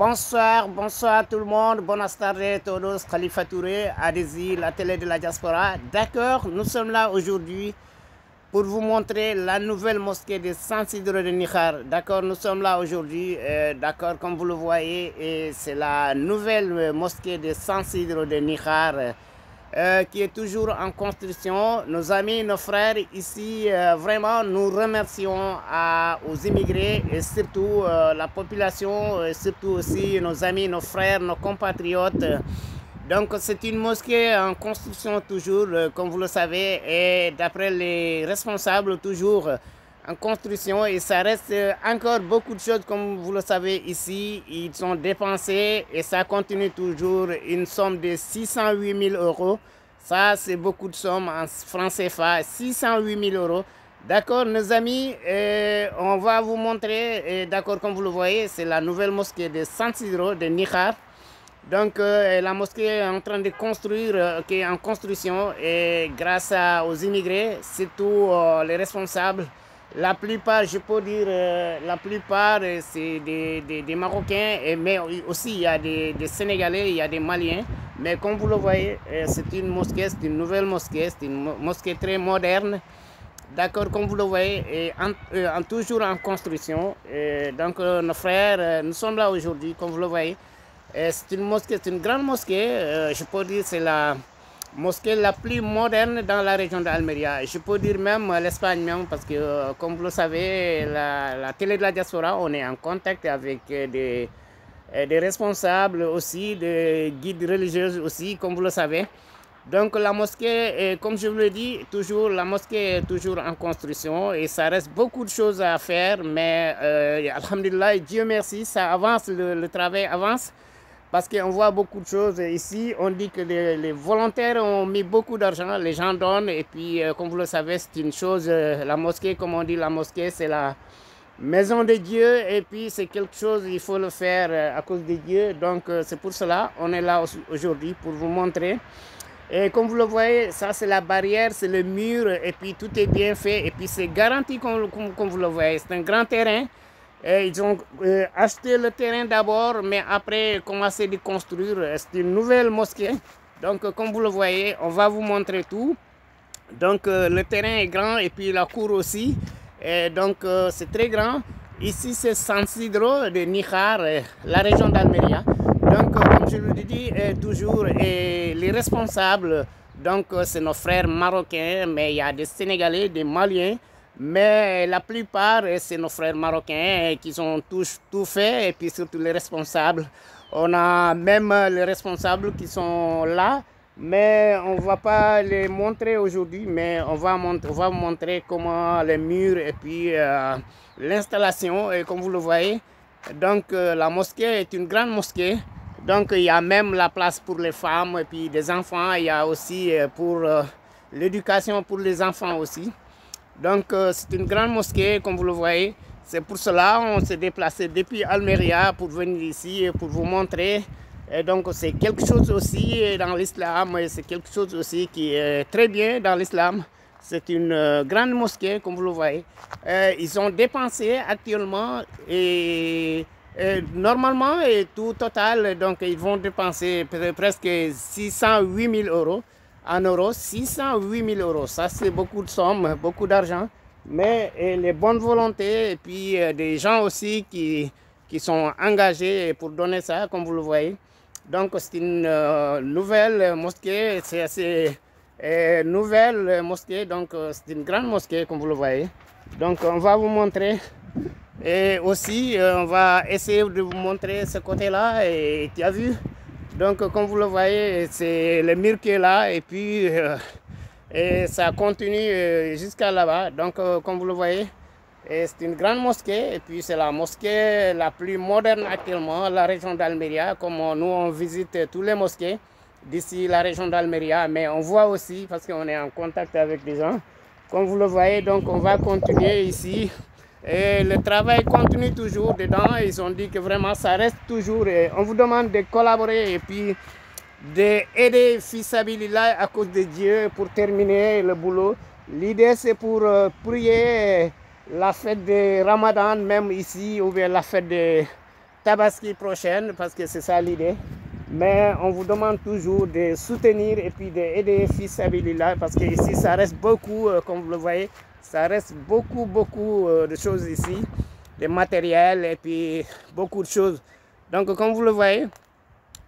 Bonsoir, bonsoir tout le monde. Buenas tardes todos. Khalifa Touré, Adesi, la télé de la diaspora. D'accord, nous sommes là aujourd'hui pour vous montrer la nouvelle mosquée de San Isidro de Níjar. D'accord, nous sommes là aujourd'hui. D'accord, comme vous le voyez, c'est la nouvelle mosquée de San Isidro de Níjar. Qui est toujours en construction. Nos amis, nos frères ici, vraiment nous remercions aux immigrés et surtout la population, et surtout aussi nos amis, nos frères, nos compatriotes. Donc c'est une mosquée en construction toujours, comme vous le savez, et d'après les responsables toujours en construction, et ça reste encore beaucoup de choses comme vous le savez ici. Ils sont dépensés et ça continue toujours, une somme de 608 000 euros. Ça c'est beaucoup de sommes en francs CFA, 608 000 euros. D'accord nos amis, on va vous montrer, d'accord comme vous le voyez, c'est la nouvelle mosquée de San Isidro de Níjar. Donc la mosquée est en train de construire, qui est en construction, et grâce aux immigrés, surtout les responsables. La plupart, je peux dire, la plupart c'est des Marocains, mais aussi il y a des Sénégalais, il y a des Maliens. Mais comme vous le voyez, c'est une mosquée, c'est une nouvelle mosquée, c'est une mosquée très moderne. D'accord, comme vous le voyez, et toujours en construction. Donc nos frères, nous sommes là aujourd'hui, comme vous le voyez. C'est une mosquée, c'est une grande mosquée, je peux dire c'est la mosquée la plus moderne dans la région d'Almeria. Je peux dire même l'Espagne même, parce que comme vous le savez, la télé de la diaspora, on est en contact avec des responsables aussi, des guides religieux aussi, comme vous le savez. Donc la mosquée, comme je vous l'ai dit, toujours, la mosquée est toujours en construction et ça reste beaucoup de choses à faire, mais alhamdulillah, Dieu merci, ça avance, le travail avance. Parce qu'on voit beaucoup de choses ici. On dit que les volontaires ont mis beaucoup d'argent, les gens donnent. Et puis, comme vous le savez, c'est une chose, la mosquée, comme on dit, la mosquée, c'est la maison de Dieu. Et puis, c'est quelque chose, il faut le faire à cause de Dieu. Donc, c'est pour cela, on est là aujourd'hui pour vous montrer. Et comme vous le voyez, ça, c'est la barrière, c'est le mur. Et puis, tout est bien fait. Et puis, c'est garanti, comme vous le voyez. C'est un grand terrain. Et ils ont acheté le terrain d'abord, mais après commencé à construire. C'est une nouvelle mosquée. Donc, comme vous le voyez, on va vous montrer tout. Donc, le terrain est grand et puis la cour aussi. Et donc, c'est très grand. Ici, c'est San Isidro de Níjar, la région d'Almeria. Donc, comme je le dis toujours, les responsables, donc c'est nos frères marocains, mais il y a des Sénégalais, des Maliens. Mais la plupart, c'est nos frères marocains qui ont tout fait, et puis surtout les responsables. On a même les responsables qui sont là, mais on ne va pas les montrer aujourd'hui, mais on va vous montrer comment les murs et puis l'installation, et comme vous le voyez. Donc la mosquée est une grande mosquée, donc il y a même la place pour les femmes et puis des enfants, il y a aussi pour l'éducation pour les enfants aussi. Donc c'est une grande mosquée, comme vous le voyez. C'est pour cela qu'on s'est déplacé depuis Almeria pour venir ici et pour vous montrer. Et donc c'est quelque chose aussi dans l'islam, c'est quelque chose aussi qui est très bien dans l'islam. C'est une grande mosquée, comme vous le voyez. Ils ont dépensé actuellement et normalement et tout total, donc ils vont dépenser presque 608 000 euros. En euros, 608 000 euros. Ça, c'est beaucoup de sommes, beaucoup d'argent. Mais les bonnes volontés et puis des gens aussi qui sont engagés pour donner ça, comme vous le voyez. Donc, c'est une nouvelle mosquée. C'est assez nouvelle mosquée. Donc, c'est une grande mosquée, comme vous le voyez. Donc, on va vous montrer. Et aussi, on va essayer de vous montrer ce côté-là. Et tu as vu? Donc, comme vous le voyez, c'est le mur qui est là et puis et ça continue jusqu'à là-bas. Donc, comme vous le voyez, c'est une grande mosquée et puis c'est la mosquée la plus moderne actuellement, la région d'Almeria. Comme nous, on visite tous les mosquées d'ici la région d'Almeria, mais on voit aussi parce qu'on est en contact avec les gens. Comme vous le voyez, donc on va continuer ici. Et le travail continue toujours dedans. Ils ont dit que vraiment ça reste toujours. Et on vous demande de collaborer et puis d'aider Fissabilillah à cause de Dieu pour terminer le boulot. L'idée c'est pour prier la fête de Ramadan, même ici, ou bien la fête de Tabaski prochaine, parce que c'est ça l'idée. Mais on vous demande toujours de soutenir et puis d'aider Fils Sabilillah, parce que ici ça reste beaucoup, comme vous le voyez, ça reste beaucoup de choses ici, des matériels et puis beaucoup de choses. Donc comme vous le voyez,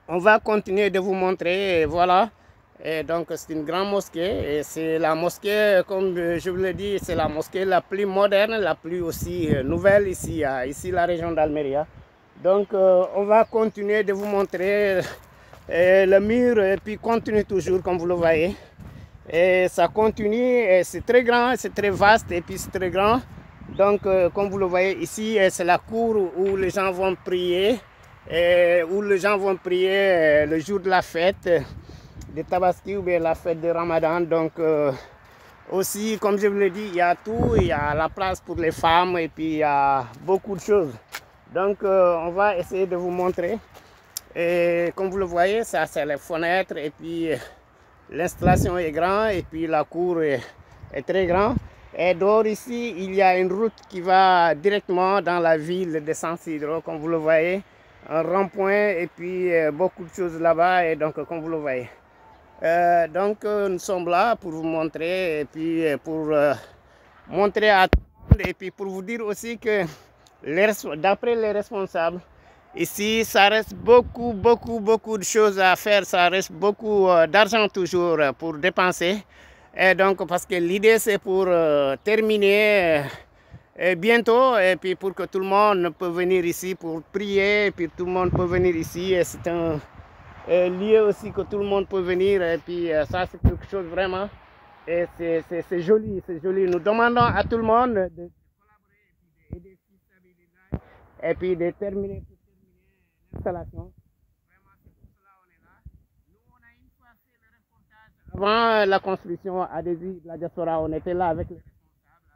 on va continuer de vous montrer, et voilà. Et donc c'est une grande mosquée et c'est la mosquée, comme je vous l'ai dit, c'est la mosquée la plus moderne, la plus aussi nouvelle ici, ici la région d'Almeria. Donc on va continuer de vous montrer le mur et puis continue toujours comme vous le voyez. Et ça continue, c'est très grand, c'est très vaste et puis c'est très grand. Donc comme vous le voyez ici, c'est la cour où les gens vont prier, où les gens vont prier le jour de la fête de Tabaski ou bien la fête de Ramadan. Donc aussi, comme je vous l'ai dit, il y a tout, il y a la place pour les femmes et puis il y a beaucoup de choses. Donc on va essayer de vous montrer. Et comme vous le voyez, ça c'est les fenêtres et puis l'installation est grande et puis la cour est très grande. Et dehors ici, il y a une route qui va directement dans la ville de San Isidro, comme vous le voyez. Un rond-point et puis beaucoup de choses là-bas, et donc comme vous le voyez. Donc nous sommes là pour vous montrer et puis pour montrer à tout le monde et puis pour vous dire aussi que d'après les responsables, ici ça reste beaucoup de choses à faire, ça reste beaucoup d'argent toujours pour dépenser. Et donc parce que l'idée c'est pour terminer bientôt et puis pour que tout le monde peut venir ici pour prier et puis tout le monde peut venir ici. C'est un lieu aussi que tout le monde peut venir et puis ça c'est quelque chose vraiment et c'est joli, c'est joli. Nous demandons à tout le monde de collaborer et d'aider Fils Sabilillah et puis de terminer l'installation. Vraiment c'est pour cela on est là. Nous on a une fois fait le reportage avant la construction à Désir de la diaspora, on était là avec les responsables,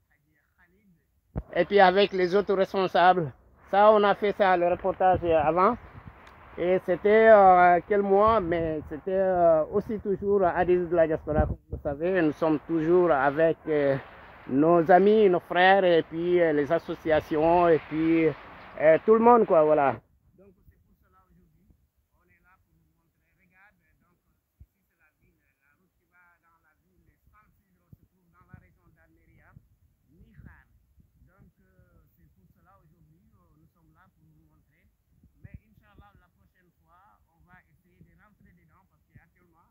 avec Cheikh Khalid et puis avec les autres responsables. Ça on a fait ça le reportage avant. Et c'était quel mois, mais c'était aussi toujours à Désir de la diaspora, comme vous le savez. Nous sommes toujours avec nos amis, nos frères, et puis les associations, et puis tout le monde, quoi, voilà. Donc c'est pour cela aujourd'hui, on est là pour vous montrer. Regarde, donc ici c'est la ville, la route qui va dans la ville, San Isidro se trouve dans la région d'Almeria, Níjar. Donc c'est pour cela aujourd'hui, nous sommes là pour vous montrer. Mais Inch'Allah, la prochaine fois, on va essayer de rentrer dedans parce qu'actuellement,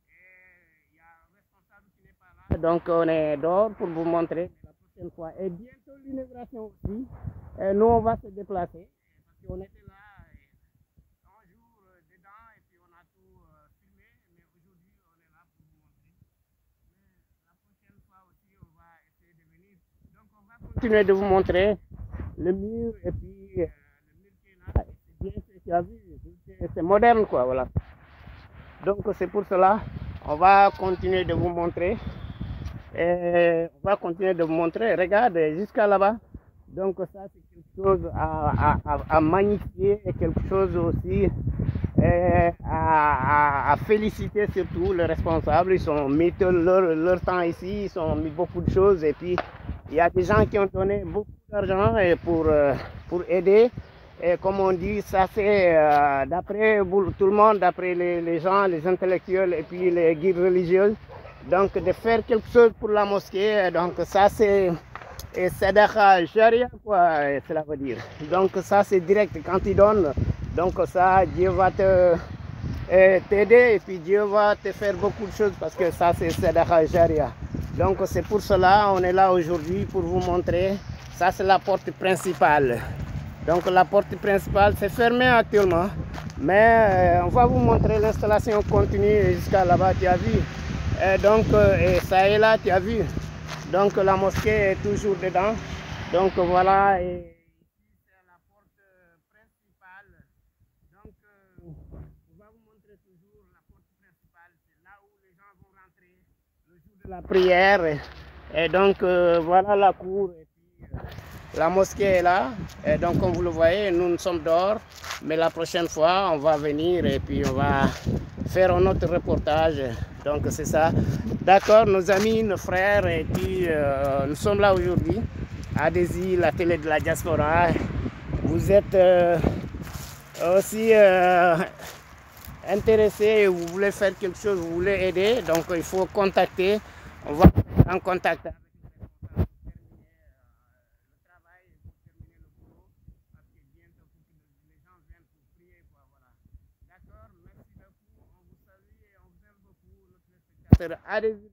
il y a un responsable qui n'est pas là. Donc, on est dehors pour vous montrer la prochaine fois. Et bientôt l'inauguration aussi. Nous, on va se déplacer parce qu'on était là un jour dedans et puis on a tout filmé. Mais aujourd'hui, on est là pour vous montrer. Mais la prochaine fois aussi, on va essayer de venir. Donc, on va continuer de vous montrer le mur et puis le mur qui est là. Tu as vu, c'est moderne quoi, voilà. Donc c'est pour cela, on va continuer de vous montrer. Et on va continuer de vous montrer, regarde, jusqu'à là-bas. Donc ça c'est quelque chose à magnifier et quelque chose aussi à féliciter surtout les responsables. Ils ont mis leur temps ici, ils ont mis beaucoup de choses et puis il y a des gens qui ont donné beaucoup d'argent pour aider. Et comme on dit, ça c'est d'après tout le monde, d'après les gens, les intellectuels et puis les guides religieux. Donc de faire quelque chose pour la mosquée, donc ça c'est sadaqa jaria quoi, cela veut dire. Donc ça c'est direct quand ils donnent. Donc ça, Dieu va t'aider et puis Dieu va te faire beaucoup de choses parce que ça c'est sadaqa jaria. Donc c'est pour cela, on est là aujourd'hui pour vous montrer. Ça c'est la porte principale. Donc la porte principale c'est fermé actuellement, mais on va vous montrer l'installation continue jusqu'à là-bas, tu as vu. Et donc ça est là, tu as vu. Donc la mosquée est toujours dedans. Donc voilà, et ici c'est la porte principale. Donc on va vous montrer toujours la porte principale, c'est là où les gens vont rentrer le jour de la prière. Et donc voilà la cour. Et puis, la mosquée est là, et donc comme vous le voyez, nous sommes dehors, mais la prochaine fois on va venir et puis on va faire un autre reportage, donc c'est ça. D'accord, nos amis, nos frères, et puis nous sommes là aujourd'hui à Désir, la télé de la diaspora, vous êtes aussi intéressé et vous voulez faire quelque chose, vous voulez aider, donc il faut contacter. On va être en contact avec le travail et pour terminer le boulot parce que bientôt les gens viennent pour prier. Voilà. D'accord, merci beaucoup, on vous salue et on vous aime beaucoup, notre spectateur. Allez-y,